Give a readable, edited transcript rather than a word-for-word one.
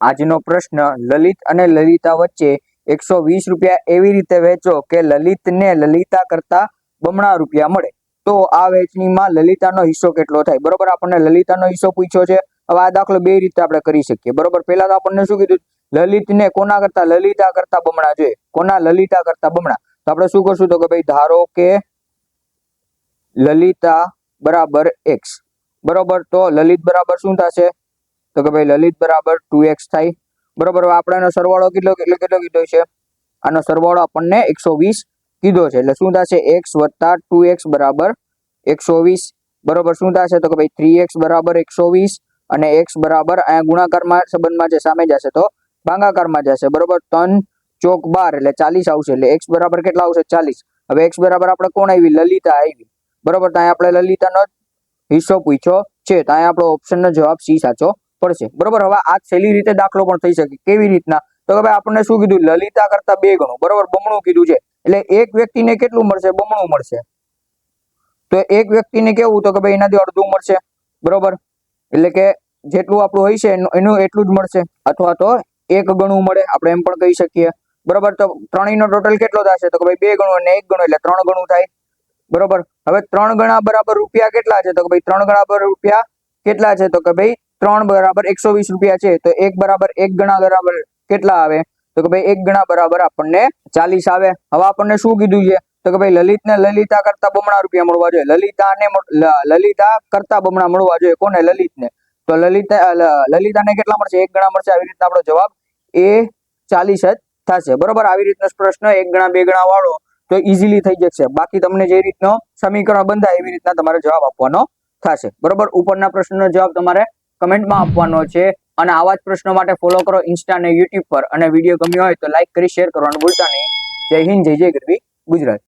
આજનો પ્રશ્ન, લલિત અને લલિતા વચ્ચે 120 રૂપિયા એવી રીતે વેચો કે લલિતને લલિતા કરતા બમણા રૂપિયા મળે, તો આ વેચણીમાં લલિતાનો હિસ્સો કેટલો થાય? બરોબર, આપણને લલિતાનો હિસ્સો પૂછ્યો છે. હવે આ દાખલો બે રીતે આપણે કરી શકીએ. બરોબર, પહેલા તો આપણને શું કીધું? લલિતને કોના કરતા? લલિતા કરતા બમણા જોઈએ. કોના? લલિતા કરતા બમણા. તો આપણે શું કરશું? તો કે ભાઈ ધારો કે લલિતા બરાબર x. બરોબર, તો લલિત બરાબર શું થશે? તો કે ભાઈ લલિત બરાબર 2x થાય. બરોબર, હવે આપણે એનો સરવાળો કેટલો કીધો છે? આનો સરવાળો આપણને 120 કીધો છે. એટલે શું થશે? x વત્તા 2x બરાબર 120. બરોબર, શું થશે? તો કે ભાઈ 3x બરાબર 120 અને x બરાબર અહીંયા ગુણાકારમાં સંબંધમાં છે, સામે જશે તો ભાગાકારમાં જશે. બરોબર, 3 ચોક 12 એટલે 40 આવશે. એટલે x બરાબર કેટલા આવશે? 40. હવે x બરાબર આપણે કોણ આવી? લલિતા આવી. બરોબર, તો અહીંયા આપણે લલિતાનો હિસ્સો પૂછ્યો છે, તો અહીંયા આપણો ઓપ્શનનો જવાબ C સાચો પડશે. બરોબર, હવે આ છેલ્લી રીતે દાખલો પણ થઈ શકે. કેવી રીતના? તો કે ભાઈ આપણને શું કીધું? લલિતા કરતા 2 ગણું. બરોબર, બમણું કીધું છે. એટલે એક વ્યક્તિને કેટલું મળશે? બમણું મળશે. તો એક વ્યક્તિને કેવું? તો કે ભાઈ એનાથી અડધું મળશે. બરોબર, એટલે કે જેટલું આપણું હોય છે એનું એટલું જ મળશે, અથવા તો 1 ગણું મળે, આપણે એમ પણ કહી શકીએ. બરોબર, તો ત્રણેયનો ટોટલ કેટલો થશે? તો કે ભાઈ 2 ગણું અને 1 ગણું એટલે 3 ગણું થાય. બરોબર, હવે 3 ગણા બરાબર રૂપિયા કેટલા છે? તો કે ભાઈ 3 ગણા બરાબર રૂપિયા કેટલા છે? તો કે ભાઈ 3 બરાબર 120 રૂપિયા છે. તો 1 બરાબર 1 ગણા બરાબર કેટલા આવે? તો કે ભાઈ 1 ગણા બરાબર આપણને 40 આવે. હવે આપણને શું કીધું છે? તો કે ભાઈ લલિતને લલિતા કરતા બમણા રૂપિયા મળવા જોઈએ. લલિતા કરતા બમણા મળવા જોઈએ. કોને? લલિતને. તો લલિતાને કેટલા મળશે? 1 ગણા મળશે. આવી રીતના આપણો જવાબ એ 40 જ થશે. બરોબર, આવી રીતનો પ્રશ્ન 1 ગણા 2 ગણા વાળો તો ઇઝીલી થઈ જશે. બાકી તમને જે રીતનો સમીકરણ બંધાય એવી રીતના તમારે જવાબ આપવાનો થશે. બરોબર, ઉપરના પ્રશ્નનો જવાબ તમારે કમેન્ટમાં આપવાનો છે. અને આવા જ પ્રશ્નો માટે ફોલો કરો ઇન્સ્ટા અને યુટ્યુબ પર. અને વિડીયો ગમ્યો હોય તો લાઈક કરી શેર કરવાનું ભૂલતા નહીં. જય હિન્દ, જય ગરવી ગુજરાત.